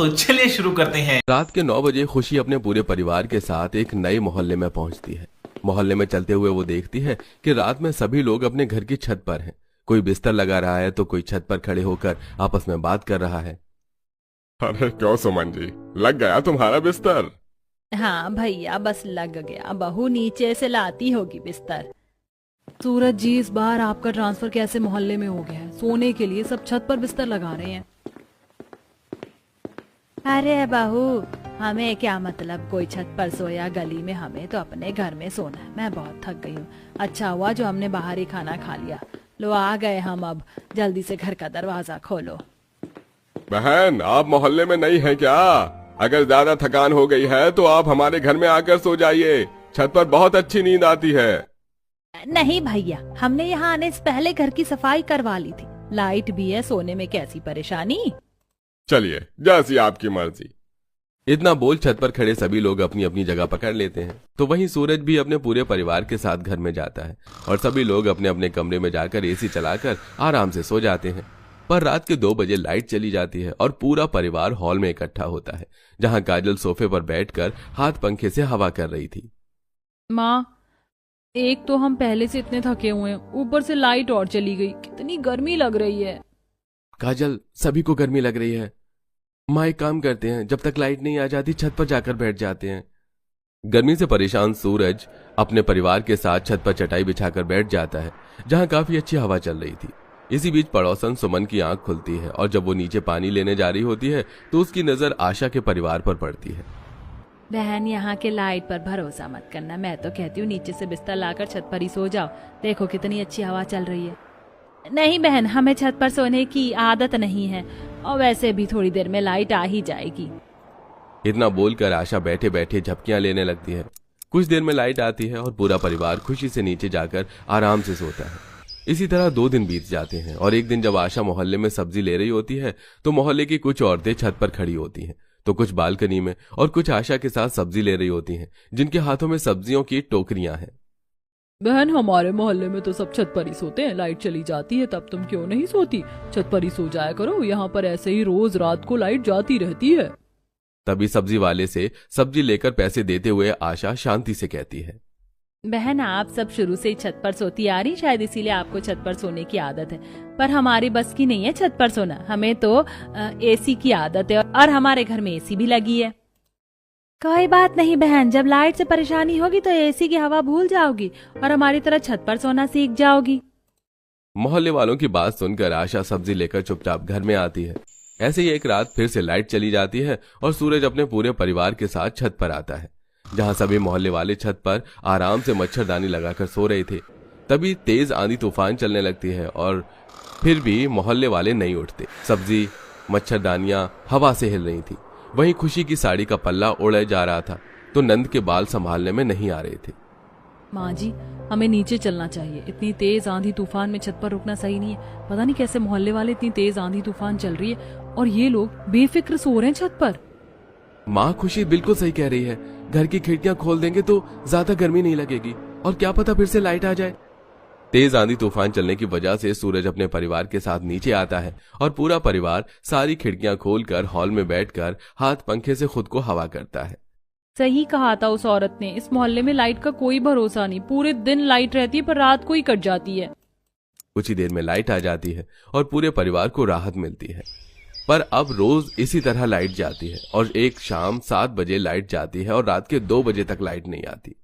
तो चलिए शुरू करते हैं। रात के 9 बजे खुशी अपने पूरे परिवार के साथ एक नए मोहल्ले में पहुंचती है। मोहल्ले में चलते हुए वो देखती है कि रात में सभी लोग अपने घर की छत पर हैं। कोई बिस्तर लगा रहा है तो कोई छत पर खड़े होकर आपस में बात कर रहा है। अरे क्यों सुमन जी, लग गया तुम्हारा बिस्तर? हाँ भैया, बस लग गया। बहू नीचे से लाती होगी बिस्तर। सूरज जी, इस बार आपका ट्रांसफर कैसे मोहल्ले में हो गया है? सोने के लिए सब छत पर बिस्तर लगा रहे हैं। अरे बहू, हमें क्या मतलब कोई छत पर सोया गली में, हमें तो अपने घर में सोना है। मैं बहुत थक गई हूँ। अच्छा हुआ जो हमने बाहर ही खाना खा लिया। लो आ गए हम, अब जल्दी से घर का दरवाजा खोलो। बहन, आप मोहल्ले में नहीं है क्या? अगर ज्यादा थकान हो गई है तो आप हमारे घर में आकर सो जाइए। छत पर बहुत अच्छी नींद आती है। नहीं भैया, हमने यहाँ आने से पहले घर की सफाई करवा ली थी। लाइट भी है, सोने में कैसी परेशानी। चलिए, जैसी आपकी मर्जी। इतना बोल छत पर खड़े सभी लोग अपनी अपनी जगह पकड़ लेते हैं। तो वहीं सूरज भी अपने पूरे परिवार के साथ घर में जाता है और सभी लोग अपने अपने कमरे में जाकर एसी चलाकर आराम से सो जाते हैं। पर रात के 2 बजे लाइट चली जाती है और पूरा परिवार हॉल में इकट्ठा होता है, जहां काजल सोफे पर बैठकर हाथ पंखे से हवा कर रही थी। माँ, एक तो हम पहले से इतने थके हुए हैं, ऊपर से लाइट और चली गई। कितनी गर्मी लग रही है। काजल, सभी को गर्मी लग रही है। माँ, एक काम करते हैं, जब तक लाइट नहीं आ जाती छत पर जाकर बैठ जाते हैं। गर्मी से परेशान सूरज अपने परिवार के साथ छत पर चटाई बिछाकर बैठ जाता है, जहां काफी अच्छी हवा चल रही थी। इसी बीच पड़ोसन सुमन की आंख खुलती है और जब वो नीचे पानी लेने जा रही होती है तो उसकी नजर आशा के परिवार पर पड़ती है। बहन, यहाँ के लाइट पर भरोसा मत करना। मैं तो कहती हूँ नीचे से बिस्तर लाकर छत पर ही सो जाओ। देखो कितनी अच्छी हवा चल रही है। नहीं बहन, हमें छत पर सोने की आदत नहीं है, और वैसे भी थोड़ी देर में लाइट आ ही जाएगी। इतना बोलकर आशा बैठे बैठे झपकियां लेने लगती है। कुछ देर में लाइट आती है और पूरा परिवार खुशी से नीचे जाकर आराम से सोता है। इसी तरह 2 दिन बीत जाते हैं और एक दिन जब आशा मोहल्ले में सब्जी ले रही होती है तो मोहल्ले की कुछ औरतें छत पर खड़ी होती हैं, तो कुछ बालकनी में और कुछ आशा के साथ सब्जी ले रही होती हैं, जिनके हाथों में सब्जियों की टोकरियां हैं। बहन, हमारे मोहल्ले में तो सब छत पर ही सोते हैं। लाइट चली जाती है तब तुम क्यों नहीं सोती? छत पर ही सो जाया करो। यहाँ पर ऐसे ही रोज रात को लाइट जाती रहती है। तभी सब्जी वाले से सब्जी लेकर पैसे देते हुए आशा शांति से कहती है। बहन, आप सब शुरू से ही छत पर सोती आ रही, शायद इसीलिए आपको छत पर सोने की आदत है। पर हमारी बस की नहीं है छत पर सोना। हमें तो एसी की आदत है और हमारे घर में एसी भी लगी है। कोई बात नहीं बहन, जब लाइट से परेशानी होगी तो एसी की हवा भूल जाओगी और हमारी तरह छत पर सोना सीख जाओगी। मोहल्ले वालों की बात सुनकर आशा सब्जी लेकर चुपचाप घर में आती है। ऐसे ही एक रात फिर से लाइट चली जाती है और सूरज अपने पूरे परिवार के साथ छत पर आता है, जहां सभी मोहल्ले वाले छत पर आराम से मच्छरदानी लगाकर सो रहे थे। तभी तेज आंधी तूफान चलने लगती है और फिर भी मोहल्ले वाले नहीं उठते। सब्जी, मच्छरदानियां हवा से हिल रही थी। वहीं खुशी की साड़ी का पल्ला उड़े जा रहा था तो नंद के बाल संभालने में नहीं आ रहे थे। माँ जी, हमें नीचे चलना चाहिए। इतनी तेज आंधी तूफान में छत पर रुकना सही नहीं है। पता नहीं कैसे मोहल्ले वाले, इतनी तेज आंधी तूफान चल रही है और ये लोग बेफिक्र सो रहे हैं छत पर। माँ, खुशी बिल्कुल सही कह रही है। घर की खिड़कियां खोल देंगे तो ज्यादा गर्मी नहीं लगेगी और क्या पता फिर से लाइट आ जाए। तेज आंधी तूफान चलने की वजह से सूरज अपने परिवार के साथ नीचे आता है और पूरा परिवार सारी खिड़कियां खोलकर हॉल में बैठकर हाथ पंखे से खुद को हवा करता है। सही कहा था उस औरत ने, इस मोहल्ले में लाइट का कोई भरोसा नहीं। पूरे दिन लाइट रहती है पर रात को ही कट जाती है। कुछ ही देर में लाइट आ जाती है और पूरे परिवार को राहत मिलती है। पर अब रोज इसी तरह लाइट जाती है और एक शाम 7 बजे लाइट जाती है और रात के 2 बजे तक लाइट नहीं आती।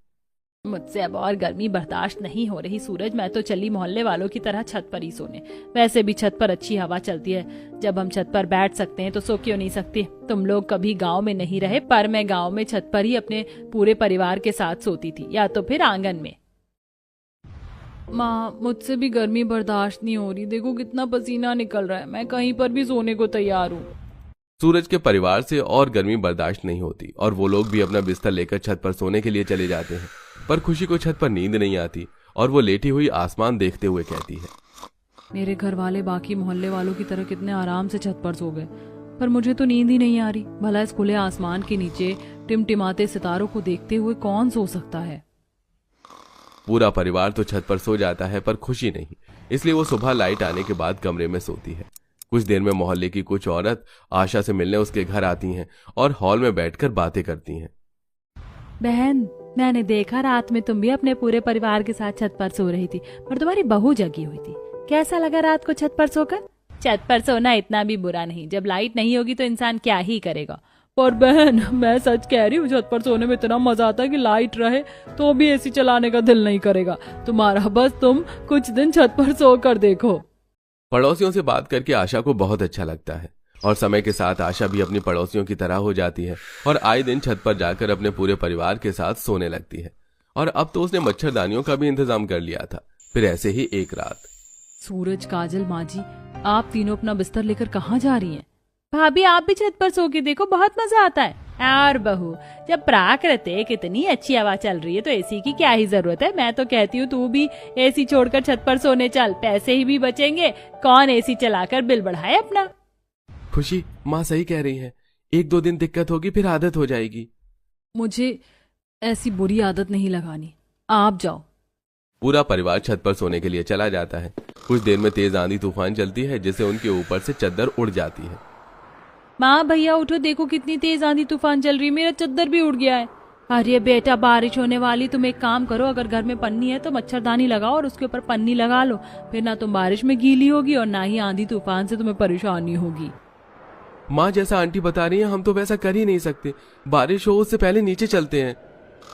मुझसे अब और गर्मी बर्दाश्त नहीं हो रही सूरज। मैं तो चली मोहल्ले वालों की तरह छत पर ही सोने। वैसे भी छत पर अच्छी हवा चलती है। जब हम छत पर बैठ सकते हैं तो सो क्यों नहीं सकती? तुम लोग कभी गांव में नहीं रहे, पर मैं गांव में छत पर ही अपने पूरे परिवार के साथ सोती थी, या तो फिर आंगन में। माँ, मुझसे भी गर्मी बर्दाश्त नहीं हो रही। देखो कितना पसीना निकल रहा है। मैं कहीं पर भी सोने को तैयार हूँ। सूरज के परिवार से और गर्मी बर्दाश्त नहीं होती और वो लोग भी अपना बिस्तर लेकर छत पर सोने के लिए चले जाते हैं। पर खुशी को छत पर नींद नहीं आती और वो लेटी हुई आसमान देखते हुए कहती है, मेरे घर वाले बाकी मोहल्ले वालों की तरह कितने आराम से छत पर सो गए, पर मुझे तो नींद ही नहीं आ रही। भला इस खुले आसमान के नीचे टिमटिमाते सितारों को देखते हुए कौन सो सकता है? पूरा परिवार तो छत पर सो जाता है पर खुशी नहीं, इसलिए वो सुबह लाइट आने के बाद कमरे में सोती है। कुछ देर में मोहल्ले की कुछ औरत आशा से मिलने उसके घर आती हैं और हॉल में बैठकर बातें करती हैं। बहन, मैंने देखा रात में तुम भी अपने पूरे परिवार के साथ छत पर सो रही थी, पर तुम्हारी बहू जगी हुई थी। कैसा लगा रात को छत पर सोकर? छत पर सोना इतना भी बुरा नहीं, जब लाइट नहीं होगी तो इंसान क्या ही करेगा। पर बहन, मैं सच कह रही हूँ, छत पर सोने में इतना मजा आता है कि लाइट रहे तो भी एसी चलाने का दिल नहीं करेगा तुम्हारा। बस तुम कुछ दिन छत पर सो कर देखो। पड़ोसियों से बात करके आशा को बहुत अच्छा लगता है और समय के साथ आशा भी अपनी पड़ोसियों की तरह हो जाती है और आए दिन छत पर जाकर अपने पूरे परिवार के साथ सोने लगती है। और अब तो उसने मच्छरदानियों का भी इंतजाम कर लिया था। फिर ऐसे ही एक रात, सूरज, काजल, माँ जी, आप तीनों अपना बिस्तर लेकर कहाँ जा रही हैं? भाभी, आप भी छत पर सो के देखो, बहुत मजा आता है। और बहू, जब प्राकृतिक इतनी अच्छी हवा चल रही है तो एसी की क्या ही जरूरत है। मैं तो कहती हूँ तू भी एसी छोड़कर छत पर सोने चल, पैसे ही भी बचेंगे। कौन एसी चलाकर बिल बढ़ाए अपना। खुशी, माँ सही कह रही है, 1-2 दिन दिक्कत होगी, फिर आदत हो जाएगी। मुझे ऐसी बुरी आदत नहीं लगानी, आप जाओ। पूरा परिवार छत पर सोने के लिए चला जाता है। कुछ देर में तेज आंधी तूफान चलती है जिससे उनके ऊपर से चद्दर उड़ जाती है। माँ, भैया उठो, देखो कितनी तेज आंधी तूफान चल रही है, मेरा चद्दर भी उड़ गया है। अरे बेटा, बारिश होने वाली, तुम एक काम करो, अगर घर में पन्नी है तो मच्छरदानी लगाओ और उसके ऊपर पन्नी लगा लो, फिर ना तुम बारिश में गीली होगी और ना ही आंधी तूफान से तुम्हें परेशानी होगी। माँ, जैसा आंटी बता रही है हम तो वैसा कर ही नहीं सकते, बारिश हो उससे पहले नीचे चलते हैं।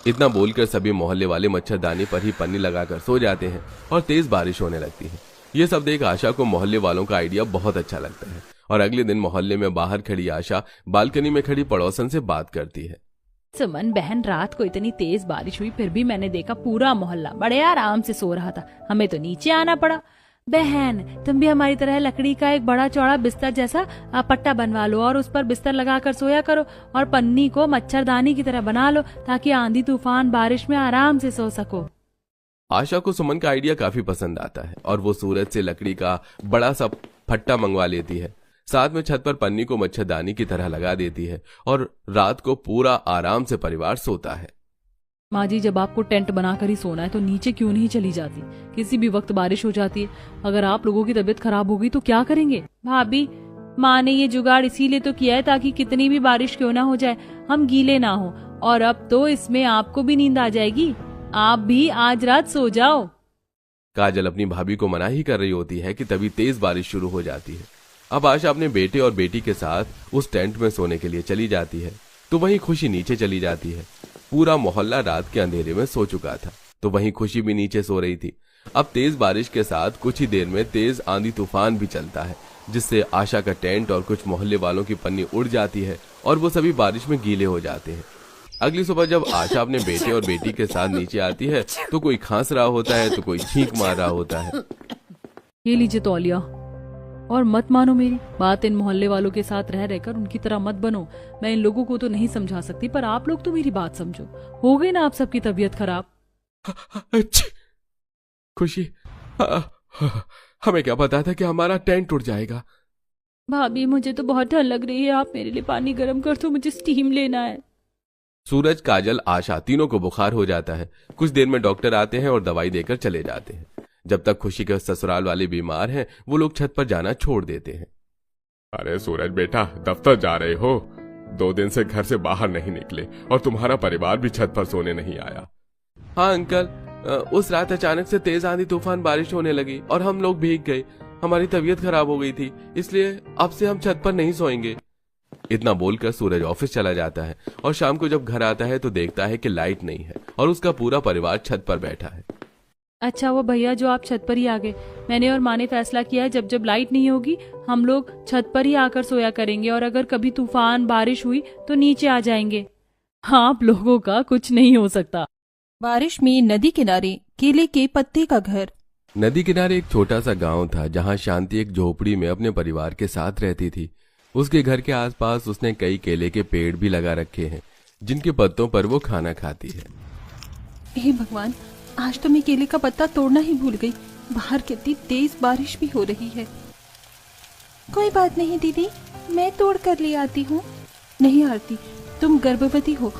इतना बोलकर सभी मोहल्ले वाले मच्छरदानी पर ही पन्नी लगाकर सो जाते हैं और तेज बारिश होने लगती है। ये सब देख आशा को मोहल्ले वालों का आइडिया बहुत अच्छा लगता है और अगले दिन मोहल्ले में बाहर खड़ी आशा बालकनी में खड़ी पड़ोसन से बात करती है। सुमन बहन, रात को इतनी तेज बारिश हुई फिर भी मैंने देखा पूरा मोहल्ला बड़े आराम से सो रहा था, हमें तो नीचे आना पड़ा। बहन, तुम भी हमारी तरह लकड़ी का एक बड़ा चौड़ा बिस्तर जैसा पट्टा बनवा लो और उस पर बिस्तर लगाकर सोया करो और पन्नी को मच्छरदानी की तरह बना लो ताकि आंधी तूफान बारिश में आराम से सो सको। आशा को सुमन का आइडिया काफी पसंद आता है और वो सूरज से लकड़ी का बड़ा सा फट्टा मंगवा लेती है। साथ में छत पर पन्नी को मच्छरदानी की तरह लगा देती है और रात को पूरा आराम से परिवार सोता है। माँ जी, जब आपको टेंट बनाकर ही सोना है तो नीचे क्यों नहीं चली जाती? किसी भी वक्त बारिश हो जाती है, अगर आप लोगों की तबीयत खराब होगी तो क्या करेंगे? भाभी, माँ ने ये जुगाड़ इसीलिए तो किया है ताकि कितनी भी बारिश क्यों ना हो जाए हम गीले ना हो, और अब तो इसमें आपको भी नींद आ जाएगी। आप भी आज रात सो जाओ। काजल अपनी भाभी को मना ही कर रही होती है कि तभी तेज बारिश शुरू हो जाती है। अब आशा अपने बेटे और बेटी के साथ उस टेंट में सोने के लिए चली जाती है तो वहीं खुशी नीचे चली जाती है। पूरा मोहल्ला रात के अंधेरे में सो चुका था तो वहीं खुशी भी नीचे सो रही थी। अब तेज बारिश के साथ कुछ ही देर में तेज आंधी तूफान भी चलता है जिससे आशा का टेंट और कुछ मोहल्ले वालों की पन्नी उड़ जाती है और वो सभी बारिश में गीले हो जाते हैं। अगली सुबह जब आशा अपने बेटे और बेटी के साथ नीचे आती है तो कोई खांस रहा होता है तो कोई छींक मार रहा होता है। ये लीजिए तौलिया, और मत मानो मेरी बात, इन मोहल्ले वालों के साथ रह रहकर उनकी तरह मत बनो। मैं इन लोगों को तो नहीं समझा सकती, पर आप लोग तो मेरी बात समझो। हो गई ना आप सबकी तबीयत खराब? खुशी, हमें क्या पता था कि हमारा टेंट उड़ जाएगा। भाभी, मुझे तो बहुत ठंड लग रही है, आप मेरे लिए पानी गर्म कर दो, मुझे स्टीम लेना है। सूरज, काजल, आशा तीनों को बुखार हो जाता है। कुछ देर में डॉक्टर आते हैं और दवाई देकर चले जाते हैं। जब तक खुशी के ससुराल वाले बीमार हैं वो लोग छत पर जाना छोड़ देते हैं। अरे सूरज बेटा, दफ्तर जा रहे हो? 2 दिन से घर से बाहर नहीं निकले और तुम्हारा परिवार भी छत पर सोने नहीं आया। हाँ अंकल, उस रात अचानक से तेज आंधी तूफान बारिश होने लगी और हम लोग भीग गए। हमारी तबीयत खराब हो गई थी, इसलिए अब से हम छत पर नहीं सोएंगे। इतना बोलकर सूरज ऑफिस चला जाता है और शाम को जब घर आता है तो देखता है कि लाइट नहीं है और उसका पूरा परिवार छत पर बैठा है। अच्छा वो भैया जो आप छत पर ही आ गए। मैंने और माँ ने फैसला किया है जब जब लाइट नहीं होगी हम लोग छत पर ही आकर सोया करेंगे और अगर कभी तूफान बारिश हुई तो नीचे आ जाएंगे। हाँ, आप लोगों का कुछ नहीं हो सकता। बारिश में नदी किनारे केले के पत्ते का घर। नदी किनारे एक छोटा सा गांव था जहां शांति एक झोपड़ी में अपने परिवार के साथ रहती थी। उसके घर के आसपास उसने कई केले के पेड़ भी लगा रखे हैं जिनके पत्तों पर वो खाना खाती है। हे भगवान, आज तो मैं केले का पत्ता तोड़ना ही भूल गई। बाहर कितनी तेज बारिश भी हो रही है। कोई बात नहीं दीदी, मैं तोड़ कर ले आती हूँ। नहीं आरती, तुम गर्भवती हो,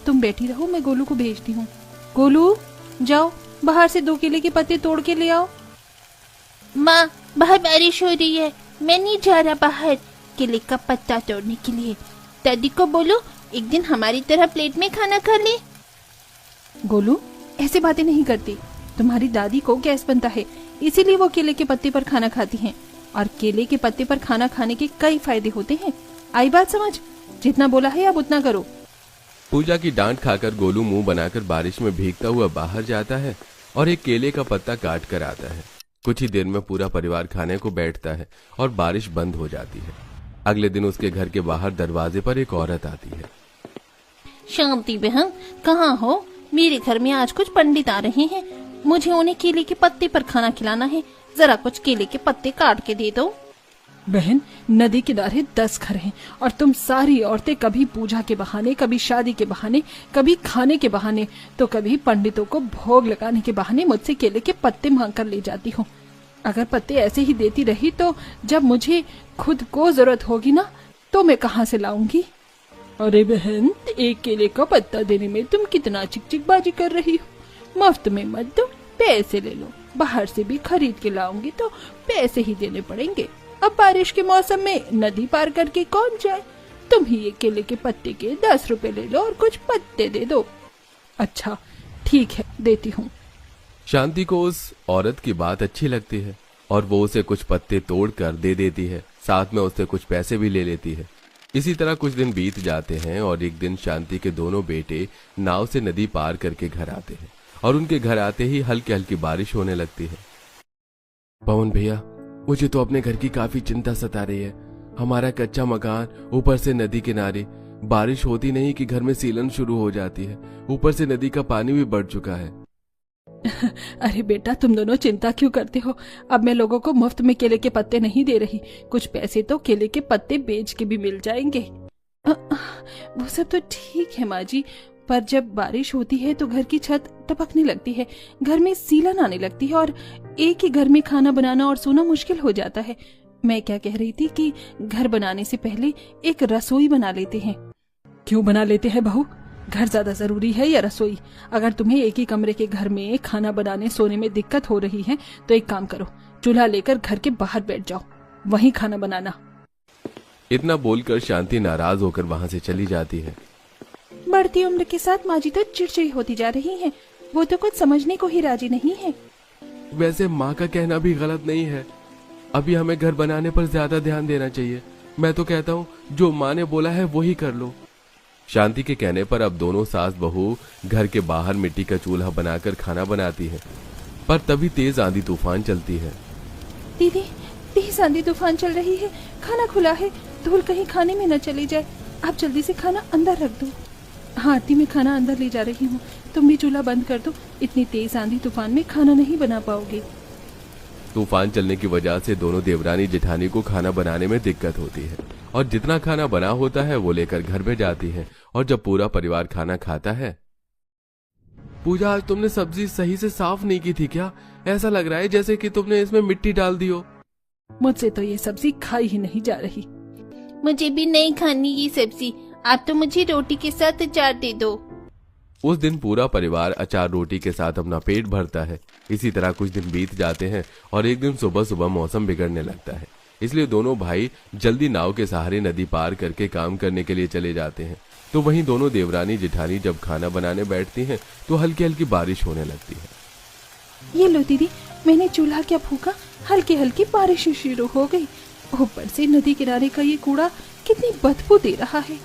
तुम बैठी रहो, मैं गोलू को भेजती हूँ। गोलू, जाओ बाहर से 2 केले के पत्ते तोड़ के ले आओ। माँ, बाहर बारिश हो रही है, मैं नहीं जा रहा बाहर केले का पत्ता तोड़ने के लिए। दादी को बोलो एक दिन हमारी तरह प्लेट में खाना खा ले। गोलू ऐसे बातें नहीं करती। तुम्हारी दादी को गैस बनता है, इसीलिए वो केले के पत्ते पर खाना खाती हैं। और केले के पत्ते पर खाना खाने के कई फायदे होते हैं। आई बात समझ? जितना बोला है अब उतना करो। पूजा की डांट खाकर गोलू मुंह बनाकर बारिश में भीगता हुआ बाहर जाता है और एक केले का पत्ता काट कर आता है। कुछ ही देर में पूरा परिवार खाने को बैठता है और बारिश बंद हो जाती है। अगले दिन उसके घर के बाहर दरवाजे पर एक औरत आती है। शांति बहन कहाँ हो? मेरे घर में आज कुछ पंडित आ रहे हैं, मुझे उन्हें केले के पत्ते पर खाना खिलाना है। जरा कुछ केले के पत्ते काट के दे दो। बहन, नदी किनारे 10 घर हैं और तुम सारी औरतें कभी पूजा के बहाने, कभी शादी के बहाने, कभी खाने के बहाने, तो कभी पंडितों को भोग लगाने के बहाने मुझसे केले के पत्ते मांग कर ले जाती हो। अगर पत्ते ऐसे ही देती रही तो जब मुझे खुद को जरूरत होगी ना, तो मैं कहाँ से लाऊंगी? अरे बहन, एक केले का पत्ता देने में तुम कितना चिकचिकबाजी कर रही हो। मुफ्त में मत दो, पैसे ले लो। बाहर से भी खरीद के लाऊंगी तो पैसे ही देने पड़ेंगे। अब बारिश के मौसम में नदी पार करके कौन जाए? तुम ही ये केले के पत्ते के 10 रुपए ले लो और कुछ पत्ते दे दो। अच्छा ठीक है, देती हूँ। शांति को उस औरत की बात अच्छी लगती है और वो उसे कुछ पत्ते तोड़ कर दे देती है, साथ में उससे कुछ पैसे भी ले लेती है। इसी तरह कुछ दिन बीत जाते हैं और एक दिन शांति के दोनों बेटे नाव से नदी पार करके घर आते हैं और उनके घर आते ही हल्की हल्की बारिश होने लगती है। पवन भैया, मुझे तो अपने घर की काफी चिंता सता रही है। हमारा कच्चा मकान, ऊपर से नदी किनारे, बारिश होती नहीं कि घर में सीलन शुरू हो जाती है। ऊपर से नदी का पानी भी बढ़ चुका है। अरे बेटा, तुम दोनों चिंता क्यों करते हो? अब मैं लोगों को मुफ्त में केले के पत्ते नहीं दे रही। कुछ पैसे तो केले के पत्ते बेच के भी मिल जाएंगे। वो सब तो ठीक है माँ जी, पर जब बारिश होती है तो घर की छत टपकने लगती है, घर में सीलन आने लगती है और एक ही घर में खाना बनाना और सोना मुश्किल हो जाता है। मैं क्या कह रही थी कि घर बनाने से पहले एक रसोई बना लेते हैं। क्यों बना लेते हैं बहू? घर ज्यादा जरूरी है या रसोई? अगर तुम्हें एक ही कमरे के घर में खाना बनाने सोने में दिक्कत हो रही है तो एक काम करो, चूल्हा लेकर घर के बाहर बैठ जाओ, वहीं खाना बनाना। इतना बोलकर शांति नाराज होकर वहां से चली जाती है। बढ़ती उम्र के साथ माँ जी तो चिड़चिड़ी होती जा रही हैं। वो तो कुछ समझने को ही राजी नहीं है। वैसे माँ का कहना भी गलत नहीं है। अभी हमें घर बनाने पर ज्यादा ध्यान देना चाहिए। मैं तो कहता हूँ जो माँ ने बोला है वो ही कर लो। शांति के कहने पर अब दोनों सास बहू घर के बाहर मिट्टी का चूल्हा बनाकर खाना बनाती है। पर तभी तेज आंधी तूफान चलती है। दीदी, तेज आंधी तूफान चल रही है, खाना खुला है, धूल कहीं खाने में न चली जाए। आप जल्दी से खाना अंदर रख दो। हाँ आरती, मैं खाना अंदर ले जा रही हूँ, तुम भी चूल्हा बंद कर दो। इतनी तेज आंधी तूफान में खाना नहीं बना पाओगे। तूफान चलने की वजह से दोनों देवरानी जेठानी को खाना बनाने में दिक्कत होती है और जितना खाना बना होता है वो लेकर घर में जाती है। और जब पूरा परिवार खाना खाता है। पूजा, आज तुमने सब्जी सही से साफ नहीं की थी क्या? ऐसा लग रहा है जैसे कि तुमने इसमें मिट्टी डाल दी हो। मुझसे तो ये सब्जी खाई ही नहीं जा रही। मुझे भी नहीं खानी ये सब्जी, आप तो मुझे रोटी के साथ अचार दे दो। उस दिन पूरा परिवार अचार रोटी के साथ अपना पेट भरता है। इसी तरह कुछ दिन बीत जाते हैं और एक दिन सुबह सुबह मौसम बिगड़ने लगता है, इसलिए दोनों भाई जल्दी नाव के सहारे नदी पार करके काम करने के लिए चले जाते हैं। तो वहीं दोनों देवरानी जेठानी जब खाना बनाने बैठती हैं तो हल्की हल्की बारिश होने लगती है। ये लो दीदी, मैंने चूल्हा क्या फूका, हल्की हल्की बारिश शुरू हो गई। ऊपर से नदी किनारे का ये कूड़ा कितनी बदबू दे रहा है।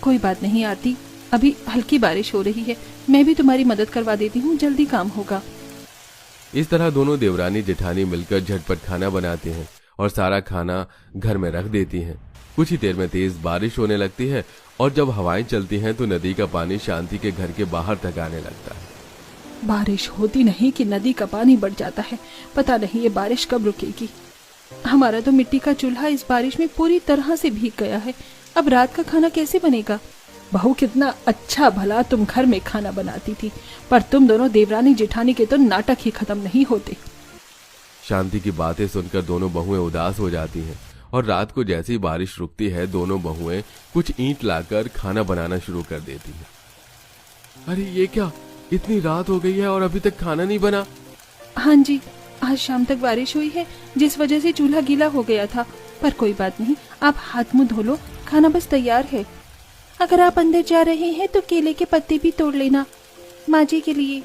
कोई बात नहीं आरती, अभी हल्की बारिश हो रही है, मैं भी तुम्हारी मदद करवा देती हूँ, जल्दी काम होगा। इस तरह दोनों देवरानी जेठानी मिलकर झटपट खाना बनाते हैं और सारा खाना घर में रख देती हैं। कुछ ही देर में तेज बारिश होने लगती है और जब हवाएं चलती हैं तो नदी का पानी शांति के घर के बाहर तक आने लगता है। बारिश होती नहीं कि नदी का पानी बढ़ जाता है। पता नहीं ये बारिश कब रुकेगी। हमारा तो मिट्टी का चूल्हा इस बारिश में पूरी तरह से भीग गया है। अब रात का खाना कैसे बनेगा? बहू, कितना अच्छा भला तुम घर में खाना बनाती थी, पर तुम दोनों देवरानी जेठानी के तो नाटक ही खत्म नहीं होते। शांति की बातें सुनकर दोनों बहुएं उदास हो जाती हैं और रात को जैसे ही बारिश रुकती है दोनों बहुएं कुछ ईंट लाकर खाना बनाना शुरू कर देती हैं। अरे ये क्या, इतनी रात हो गई है और अभी तक खाना नहीं बना? हाँ जी, आज शाम तक बारिश हुई है, जिस वजह से चूल्हा गीला हो गया था। पर कोई बात नहीं, आप हाथ मुंह धो लो, खाना बस तैयार है। अगर आप अंदर जा रहे हैं तो केले के पत्ते भी तोड़ लेना, माँ जी के लिए।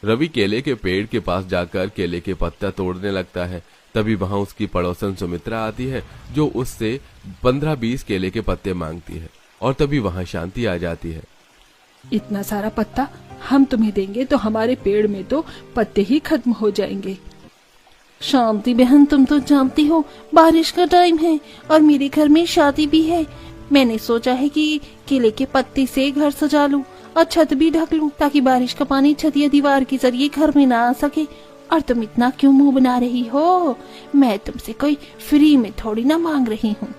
रवि केले के पेड़ के पास जाकर केले के पत्ता तोड़ने लगता है। तभी वहां उसकी पड़ोसन सुमित्रा आती है, जो उससे 15-20 केले के पत्ते मांगती है। और तभी वहां शांति आ जाती है। इतना सारा पत्ता हम तुम्हें देंगे तो हमारे पेड़ में तो पत्ते ही खत्म हो जाएंगे। शांति बहन, तुम तो जानती हो बारिश का टाइम है और मेरे घर में शादी भी है। मैंने सोचा है कि केले के पत्ते से घर सजा लूं और छत भी ढक लूं, ताकि बारिश का पानी छत या दीवार के जरिए घर में ना आ सके। और तुम इतना क्यों मुंह बना रही हो? मैं तुमसे कोई फ्री में थोड़ी ना मांग रही हूँ।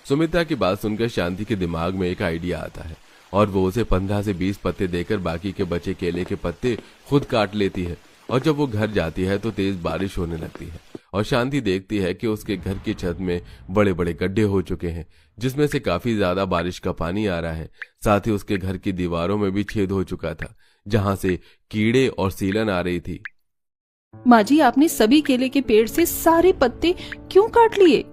सुमित्रा की बात सुनकर शांति के दिमाग में एक आइडिया आता है और वो उसे 15 से 20 पत्ते देकर बाकी के बचे केले के पत्ते खुद काट लेती है। और जब वो घर जाती है तो तेज बारिश होने लगती है और शांति देखती है कि उसके घर की छत में बड़े बड़े गड्ढे हो चुके हैं, जिसमें से काफी ज्यादा बारिश का पानी आ रहा है। साथ ही उसके घर की दीवारों में भी छेद हो चुका था, जहां से कीड़े और सीलन आ रही थी। माँ जी, आपने सभी केले के पेड़ से सारे पत्ते क्यों काट लिए?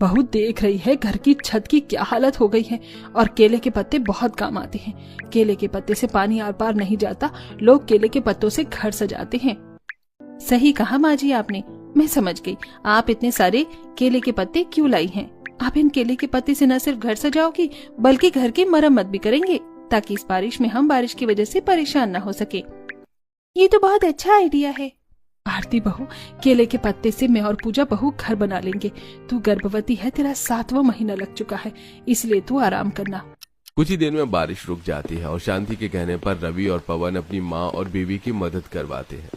बहू देख रही है घर की छत की क्या हालत हो गई है। और केले के पत्ते बहुत काम आते हैं। केले के पत्ते से पानी आर पार नहीं जाता, लोग केले के पत्तों से घर सजाते हैं। सही कहा माँ जी आपने, मैं समझ गई आप इतने सारे केले के पत्ते क्यों लाई हैं। आप इन केले के पत्ते से न सिर्फ घर सजाओगी बल्कि घर की मरम्मत भी करेंगे, ताकि इस बारिश में हम बारिश की वजह से परेशान न हो सके। ये तो बहुत अच्छा आइडिया है। आरती बहू, केले के पत्ते से मैं और पूजा बहू घर बना लेंगे। तू गर्भवती है, तेरा 7वां महीना लग चुका है, इसलिए तू आराम करना। कुछ ही देर में बारिश रुक जाती है और शांति के कहने पर रवि और पवन अपनी माँ और बीवी की मदद करवाते हैं।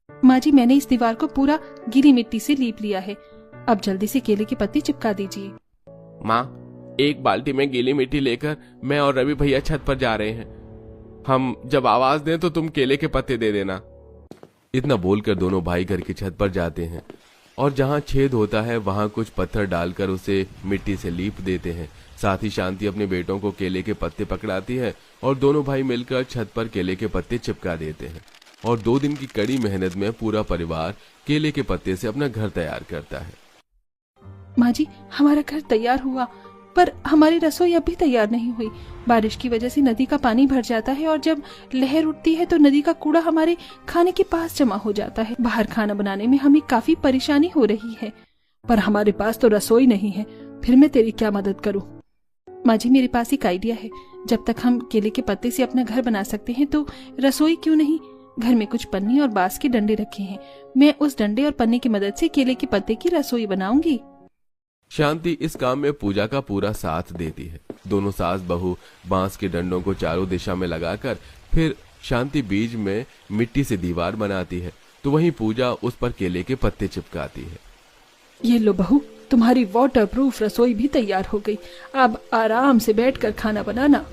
माँ जी, मैंने इस दीवार को पूरा गीली मिट्टी से लीप लिया है, अब जल्दी से केले के पत्ते चिपका दीजिए। माँ, एक बाल्टी में गीली मिट्टी लेकर मैं और रवि भैया छत पर जा रहे हैं। हम जब आवाज दें तो तुम केले के पत्ते दे देना। इतना बोलकर दोनों भाई घर की छत पर जाते हैं और जहां छेद होता है वहां कुछ पत्थर डालकर उसे मिट्टी से लीप देते हैं। साथ ही शांति अपने बेटों को केले के पत्ते पकड़ाती है और दोनों भाई मिलकर छत पर केले के पत्ते चिपका देते हैं। और 2 दिन की कड़ी मेहनत में पूरा परिवार केले के पत्ते से अपना घर तैयार करता है। माँ जी, हमारा घर तैयार हुआ, पर हमारी रसोई अभी तैयार नहीं हुई। बारिश की वजह से नदी का पानी भर जाता है और जब लहर उठती है तो नदी का कूड़ा हमारे खाने के पास जमा हो जाता है। बाहर खाना बनाने में हमें काफी परेशानी हो रही है। पर हमारे पास तो रसोई नहीं है, फिर मैं तेरी क्या मदद करूं? माँ जी, मेरे पास एक आइडिया है। जब तक हम केले के पत्ते से अपना घर बना सकते हैं तो रसोई क्यों नहीं? घर में कुछ पन्नी और बांस के डंडे रखे हैं, मैं उस डंडे और पन्नी की मदद से केले के पत्ते की रसोई बनाऊंगी। शांति इस काम में पूजा का पूरा साथ देती है। दोनों सास बहू बांस के डंडों को चारों दिशा में लगाकर फिर शांति बीच में मिट्टी से दीवार बनाती है, तो वहीं पूजा उस पर केले के पत्ते चिपकाती है। ये लो बहू, तुम्हारी वाटरप्रूफ रसोई भी तैयार हो गई। अब आराम से बैठकर खाना बनाना।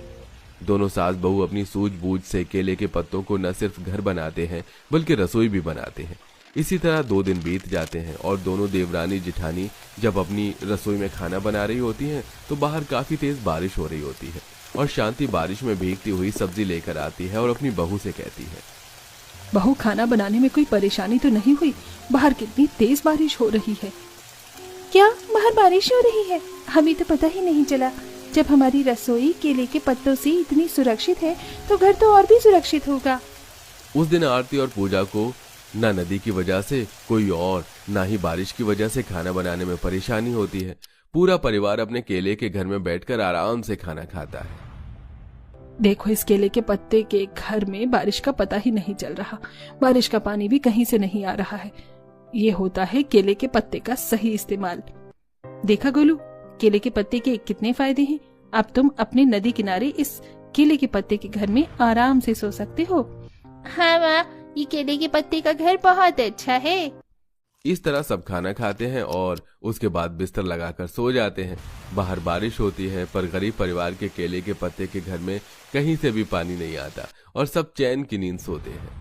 दोनों सास बहू अपनी सूझबूझ से केले के पत्तों को न सिर्फ घर बनाते हैं बल्कि रसोई भी बनाते हैं। इसी तरह 2 दिन बीत जाते हैं और दोनों देवरानी जिठानी जब अपनी रसोई में खाना बना रही होती हैं तो बाहर काफी तेज बारिश हो रही होती है और शांति बारिश में भीगती हुई सब्जी लेकर आती है और अपनी बहू से कहती है, बहू, खाना बनाने में कोई परेशानी तो नहीं हुई? बाहर कितनी तेज बारिश हो रही है। क्या बाहर बारिश हो रही है? हमें तो पता ही नहीं चला। जब हमारी रसोई केले के पत्तों से इतनी सुरक्षित है तो घर तो और भी सुरक्षित होगा। उस दिन आरती और पूजा को न नदी की वजह से कोई और न ही बारिश की वजह से खाना बनाने में परेशानी होती है। पूरा परिवार अपने केले के घर में बैठकर आराम से खाना खाता है। देखो, इस केले के पत्ते के घर में बारिश का पता ही नहीं चल रहा। बारिश का पानी भी कहीं से नहीं आ रहा है। ये होता है केले के पत्ते का सही इस्तेमाल। देखा गोलू, केले के पत्ते के कितने फायदे हैं। अब तुम अपने नदी किनारे इस केले के पत्ते के घर में आराम से सो सकते हो। हाँ माँ, ये केले के पत्ते का घर बहुत अच्छा है। इस तरह सब खाना खाते हैं और उसके बाद बिस्तर लगाकर सो जाते हैं। बाहर बारिश होती है पर गरीब परिवार के केले के पत्ते के घर में कहीं से भी पानी नहीं आता और सब चैन की नींद सोते हैं।